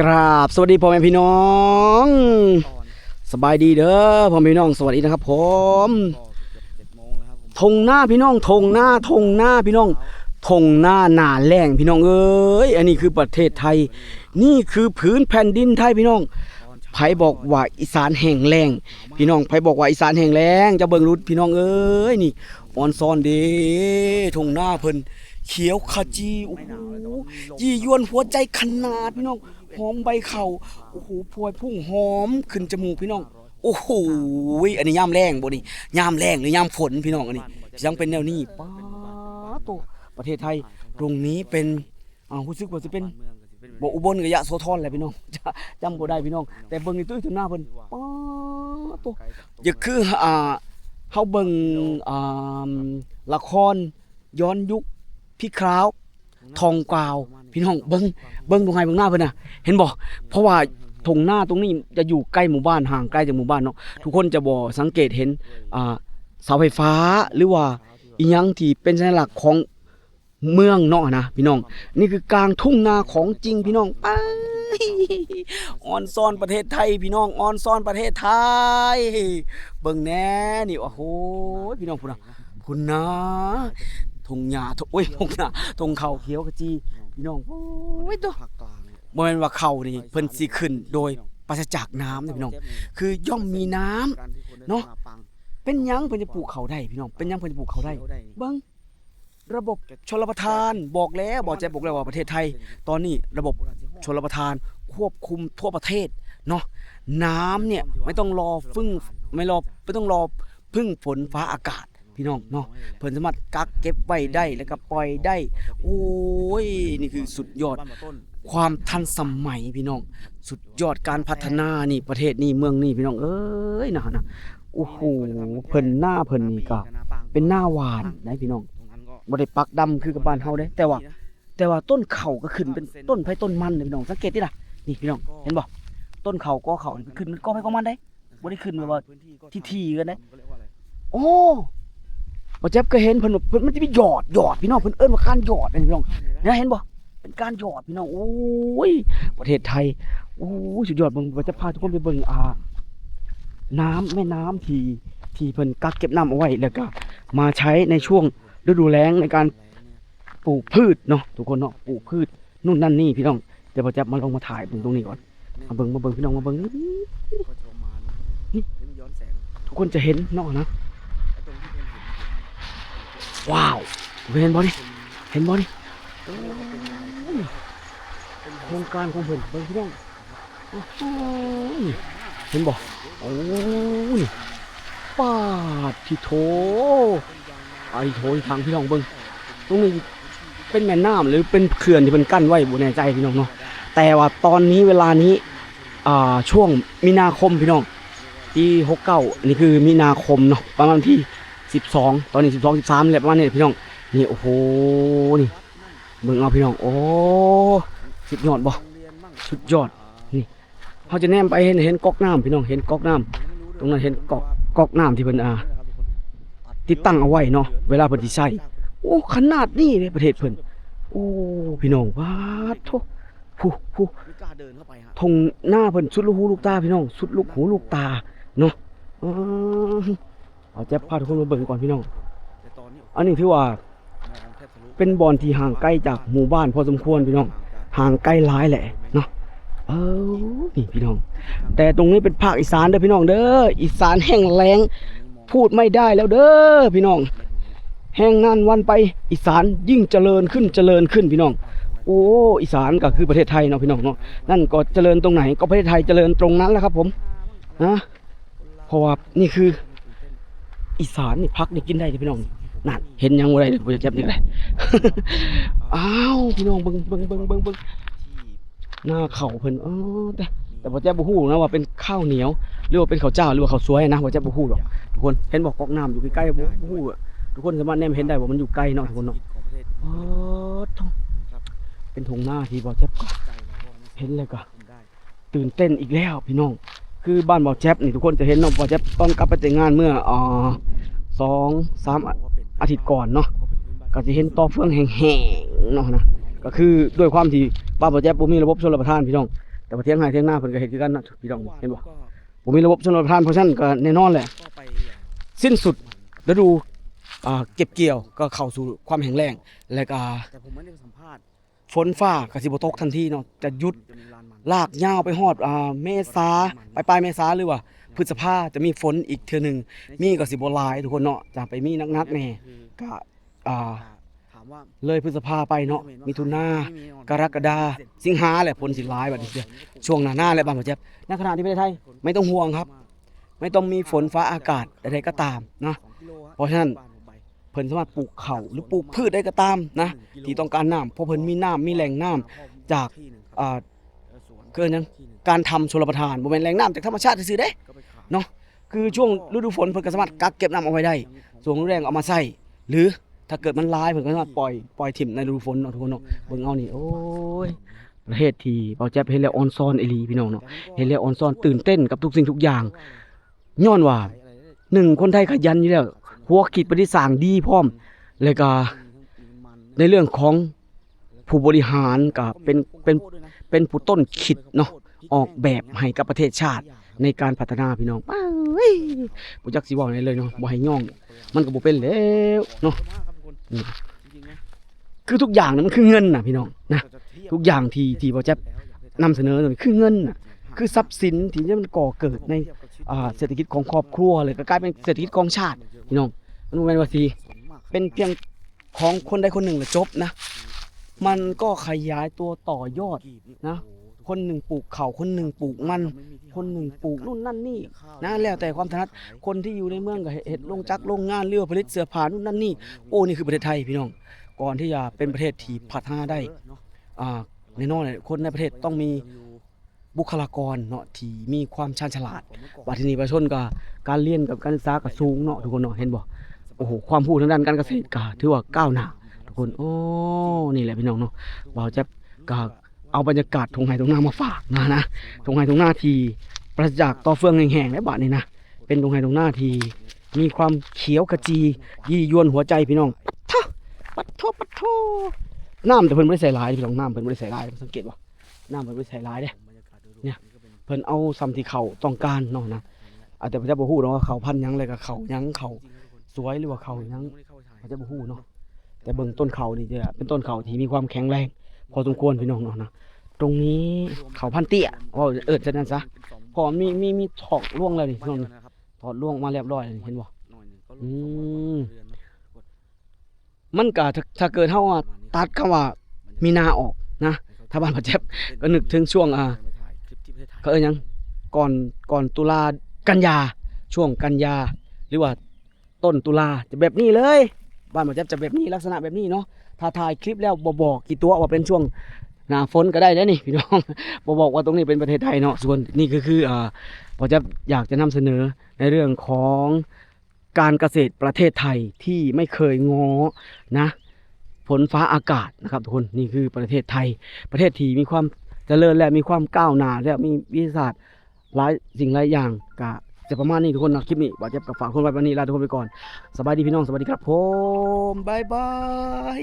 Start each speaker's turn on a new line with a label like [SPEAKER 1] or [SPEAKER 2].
[SPEAKER 1] กราบสวัสดีพ่อแม่พี่น้องสบายดีเด้อพ่อแม่พี่น้องสวัสดีนะครับผมทงหน้าพี่น้องทงหน้าพี่น้องทงหน้าหนาแรงพี่น้องเอ้ยอันนี้คือประเทศไทยนี่คือพื้นแผ่นดินไทยพี่น้องไผบอกว่าอีสานแห้งแล้งพี่น้องไผบอกว่าอีสานแห้งแล้งจะเบิ่งรุดพี่น้องเอ้ยนี่ออนซอนเด้ทงหน้าเพิ่นเขียวขจีโอ้โหยี่ยวนหัวใจขนาดพี่น้องหอมใบเข่าโอ้โหพวยพุ่งหอมขึ้นจมูกพี่น้องโอ้โหอันนี้ยามแรงบ่นี่ยามแรงหรือยามฝนพี่น้องอันนี้ยังเป็นแนวนี้ป้าโตประเทศไทยตรงนี้เป็นรู้สึกว่าจะเป็นบ่อุบลกับยะโสธรแหละพี่น้องจำบ่ได้พี่น้องแต่เบิ่งในตุ้ยถึงหน้าเพิ่นป้าโตอย่าคือเฮาเบิ่งละครย้อนยุคพี่คราวทองกวาวพี่น้องเบิ่งตรงไหนเบิ่งหน้าเพิ่นน่ะเห็นบ่เพราะว่าทงหน้าตรงนี้จะอยู่ใกล้หมู่บ้านห่างไกลจากหมู่บ้านเนาะทุกคนจะบ่สังเกตเห็นเสาไฟฟ้าหรือว่าอีหยังที่เป็นสัญลักษณ์ของเมืองเนาะนะพี่น้องนี่คือกลางทุ่งนาของจริงพี่น้องไปออนซ่อนประเทศไทยพี่น้องออนซ่อนประเทศไทยเบิ่งแน่นี่โอ้โหพี่น้องพุ่นนะทงหญ้าโอ้ยทงหญ้าทงเขาเขียวขจีพี่น้องโอ้ยตัวบ่แม่นว่าเขานี่เพิ่นสิขึ้นโดยปราศจากน้ำนะพี่น้องคือย่อมมีน้ำเนาะเป็นหยังเพิ่นจะปลูกเขาได้พี่น้องเป็นหยังเพิ่นจะปลูกเขาได้เบิ่งระบบชลประทานบอกแล้วบอกว่าประเทศไทยตอนนี้ระบบชลประทานควบคุมทั่วประเทศเนาะน้ำเนี่ยไม่ต้องรอไม่ต้องรอพึ่งฝนฟ้าอากาศพี่น้องเนาะเพิ่นสามารถกักเก็บไว้ได้แล้วก็ปล่อยได้โอ้ยนี่คือสุดยอดความทันสมัยพี่น้องสุดยอดการพัฒนานี่ประเทศนี่เมืองนี่พี่น้องเอ้ยนะโอ้โหเพิ่นหน้าเพิ่นนี่ก็เป็นหน้าหวานนะพี่น้องบ่ได้ปักดำคือกับบ้านเฮาเด้แต่ว่าต้นเขาก็ขึ้นเป็นต้นไผ่ต้นมันพี่น้องสังเกตดิล่ะนี่พี่น้องเห็นบ่ต้นเขาก็เขาขึ้นก็ไผ่ก็มันได้บ่ได้ขึ้นแบบว่าที่กันได้โอ้บ่เจ็บก็เห็นเพิ่นมันจะมีหยอดพี่น้องเพิ่นเอิ้นว่าการหยอดพี่น้องนะเห็นบ่เป็นการหยอดพี่น้องโอ้ยประเทศไทยโอ้ยสุดยอดเบิ่งว่าจะพาทุกคนไปเบิ่งน้ำแม่น้ำที่เพิ่นกักเก็บน้ำเอาไว้แล้วก็มาใช้ในช่วงฤดูแล้งในการปลูกพืชเนาะทุกคนเนาะปลูกพืชนู่นนั่นนี่พี่น้องเดี๋ยวผมจะมาลงมาถ่ายตรงนี้ก่อนมาเบิ่งพี่น้องมาเบิ่งนี่ทุกคนจะเห็นเนาะนะว้าวเห็นบ่นี่โครงการของเพิ่นเบิ่งพี่น้องเห็นบ่โอ้นี่ปาดที่โถไอ้โถทางพี่น้องเบิ่งตรงนี้เป็นแม่น้ำหรือเป็นเขื่อนที่มันกั้นไว้บ่แน่ใจพี่น้องเนาะแต่ว่าตอนนี้เวลานี้ช่วงมีนาคมพี่น้องปี69นี่คือมีนาคมเนาะประมาณที่12ตอนนี้12 13แหละประมาณนี้พี่น้องนี่โอ้โหนี่เบิ่งเอาพี่น้องโอ้สุดยอดบ่สุดยอดนี่เฮาจะแนมไปเห็นก๊อกน้ำพี่น้องเห็นก๊อกน้ำตรงนั้นเห็นก๊อกน้ำที่เพิ่นติดตั้งเอาไว้เนาะเวลาเพิ่นสิใช้โอ้ขนาดนี้ในประเทศเพิ่นโอ้พี่น้องว้าโธ่ผู้ทงหน้าเพิ่นสุดลูกหูลูกตาพี่น้องสุดลูกหูลูกตาเนาะเอาจะพาทุกคนมาเบิ่งก่อนพี่น้องอันนี้ถือว่าเป็นบ่อนที่ห่างไกลจากหมู่บ้านพอสมควรพี่น้องห่างไกลหลายแหละเนาะนี่พี่น้องแต่ตรงนี้เป็นภาคอีสานเด้อพี่น้องเด้ออีสานแห้งแล้งพูดไม่ได้แล้วเด้อพี่น้องแห้งนานวันไปอีสานยิ่งเจริญขึ้นพี่น้องโอ้อีสานก็คือประเทศไทยเนาะพี่น้องเนาะนั่นก็เจริญตรงไหนก็ประเทศไทยเจริญตรงนั้นแหละครับผมนะเพราะว่านี่คืออีสานนี่พักนี่กินได้พี่น้องนั่นเห็นยังอะไรผมจะเจ็บนี่แหละอ้าวพี่น้องเบิ่งหน้าเข่าเพิ่นแต่บ่แจ๊บบ่ฮู้นะว่าเป็นข้าวเหนียวหรือว่าเป็นข้าวเจ้าหรือว่าข้าวสวยนะบ่แจ๊บบ่ฮู้หรอกทุกคนเห็นบอกก๊อกน้ำอยู่ใกล้ๆบ่ฮู้ทุกคนสามารถแนมเห็นได้ว่ามันอยู่ใกล้เนาะทุกคนเนาะเป็นทงหน้าที่บ่แจ๊บเห็นเลยก็ตื่นเต้นอีกแล้วพี่น้องคือบ้านบ่แจ๊บนี่ทุกคนจะเห็นเนาะบ่แจ๊บตอนกลับไปแต่งงานเมื่อ2-3 อาทิตย์ก่อนเนาะก็จะเห็นต่อเฟืองแห้งๆเนาะนะก็คือด้วยความที่บ้านบ่แจ๊บบ่มีระบบชลประทานพี่น้อง แต่ว่าเที่ยงไห้เที่ยงหน้าเพิ่นก็เฮ็ดคือกันนะพี่น้องเห็นบ่
[SPEAKER 2] ก็
[SPEAKER 1] บ่มีระบบชลประทานเพราะฉะนั้นก็แน่นอนแหละ
[SPEAKER 2] ก็ไป
[SPEAKER 1] สิ้นสุดฤดูเก็บเกี่ยวก็เข้าสู่ความแห้งแล้งและก็
[SPEAKER 2] แต่ผมไม่ได้สัมภาษณ์
[SPEAKER 1] ฝนฟ้าก็สิบ่ตกทันทีเนาะจะหยุด
[SPEAKER 2] จะมีลานมัน
[SPEAKER 1] ลากยาวไปฮอดเมษาปลายเมษาหรือว่าพฤษภาจะมีฝนอีกเทื่อหนึงมีก็สิบ่หลายทุกคนเนาะจะไปมีนักๆแน่ก็
[SPEAKER 2] ถามว่า
[SPEAKER 1] เลยพฤษภาไปเนาะมิถุนากรกฎาสิงหาแหละฝนสิหลายบัดนี้เด้อช่วงหน้าแหละบ้านบ่เจ็บในขณะที่ประเทศไทยไม่ต้องห่วงครับ ไม่ต้องมีฝนฟ้าอากาศใดๆก็ตามนะ เพราะฉะนั้น เพิ่นสามารถปลูกข้าวหรือปลูกพืชได้ก็ตามนะที่ต้องการน้ำเพราะเพิ่นมีน้ำมีแหล่งน้ำจากเกินยังการทำชลประทานบ่แม่นแหล่งน้ำจากธรรมชาติซื่อๆเด้เนาะคือช่วงฤดูฝนเพิ่นก็สามารถกักเก็บน้ำเอาไว้ได้ช่วงฤดูแล้งเอามาใช้หรือถ้าเกิดมันหลายเพิ่นก็สามารถปล่อยถิ่มในฤดูฝนเนาะทุกคนเนาะเบิ่งเอานี่โอ้ยประเทศที่เบาแจ๊บเฮ็ดแล้วออนซ่อนอีหลีพี่น้องเนาะเฮ็ดแล้วออนซ่อนตื่นเต้นกับทุกสิ่งทุกอย่างย้อนว่าคนไทยขยันอยู่แล้วหัวคิดปฏิสร้างดีพร้อมแล้วก็ในเรื่องของผู้บริหารก็เป็นผู้ต้นคิดเนาะออกแบบให้กับประเทศชาติในการพัฒนาพี่น้องป้าเฮ้ยบ่จักสิเว้าได้เลยเนาะบ่ให้ย่องมันก็บ่เป็นแล้วเนาะคือทุกอย่างมันคือเงินน่ะพี่น้องนะทุกอย่างที่บ่จับนำเสนอคือเงินน่ะคือทรัพย์สินที่มันก่อเกิดในเศรษฐกิจของครอบครัวเลยก็กลายเป็นเศรษฐกิจของชาติพี่น้องมันบ่แม่นว่าสิเป็นเพียงของคนใดคนหนึ่งแล้วจบนะมันก็ขยายตัวต่อยอดนะคนหนึ่งปลูกข้าวคนหนึ่งปลูกมันคนหนึ่งปลูกนู่นนั่นนี่นะแล้วแต่ความถนัดคนที่อยู่ในเมืองก็เฮ็ดโรงจักรโรงงานเรือผลิตเสื้อผ้านู่นนั่นนี่โอ้นี่คือประเทศไทยพี่น้องก่อนที่จะเป็นประเทศที่พัฒนาได้แน่นอนเลยคนในประเทศต้องมีบุคลากรเนาะที่มีความชาญฉลาดว่าที่นี่ประชาชนก็การเรียนกับการศึกษาก็สูงเนาะทุกคนเนาะเห็นบ่โอ้โหความรู้ทางด้านการเกษตรก็ถือว่าก้าวหน้าทุกคนโอ้นี่แหละพี่น้องเนาะบ่าวจะก็เอาบรรยากาศทุ่งไร่ทุ่งนามาฝากนะทุ่งไร่ทุ่งนาที่ปราศจากต่อเฟืองแห้งๆและบาดนี้นะเป็นทุ่งไร่ทุ่งนาที่มีความเขียวขจียี่ยวนหัวใจพี่น้องปัดโทน้ำแต่เพิ่นบ่ได้ใส่หลายพี่น้องน้ำเพิ่นบ่ได้ใส่หลายสังเกตบ่น้ำเพิ่นบ่ได้ใส่หลายเด้เนี่ยเพิ่นเอาซ้ำที่เขาต้องการเนาะนะแต่พระเจ้าบ่ฮู้เนาะว่าเขาพันธุ์หยังแล้วก็เขาหยังเขาสวยหรือว่าเขาหยังพระเจ้าบ่ฮู้เนาะแต่เบิ่งต้นเขานี่จะเป็นต้นเขาที่มีความแข็งแรงพอสมควรพี่น้องเนาะนะตรงนี้เขาพันเตี้ยว่าจะนั่นซะพอมีถอกล่วงแล้วนี่พี่น้องถอดล่วงมาเรียบร้อยแล้วเห็นบ่มันก็ถ้าเกิดเฮาตัดคำว่ามีนาออกนะถ้าบ้านพระเจ็บก็นึกถึงช่วงก็หยังก่อนตุลากันยาช่วงกันยาหรือว่าต้นตุลาจะแบบนี้เลยบ้านพระเจ็บจะแบบนี้ลักษณะแบบนี้เนาะถ้าถ่ายคลิปแล้วบอกกี่ตัวว่าเป็นช่วงหน้าฝนก็ได้นะนี่พี่น้องบอกว่าตรงนี้เป็นประเทศไทยเนาะส่วนนี่ก็คือพระเจ็บอยากจะนำเสนอในเรื่องของการเกษตรประเทศไทยที่ไม่เคยง้อนะฝนฟ้าอากาศนะครับทุกคนนี่คือประเทศไทยประเทศที่มีความเจริญและมีความก้าวหน้าและมีวิทยาศาสตร์หลายสิ่งหลายอย่างก็จะประมาณนี้ทุกคนนะคลิปนี้ว่าจะกับฝากคนไว้วันนี้ลาทุกคนไปก่อนสบายดีพี่น้องสวัสดีครับผมบ๊ายบาย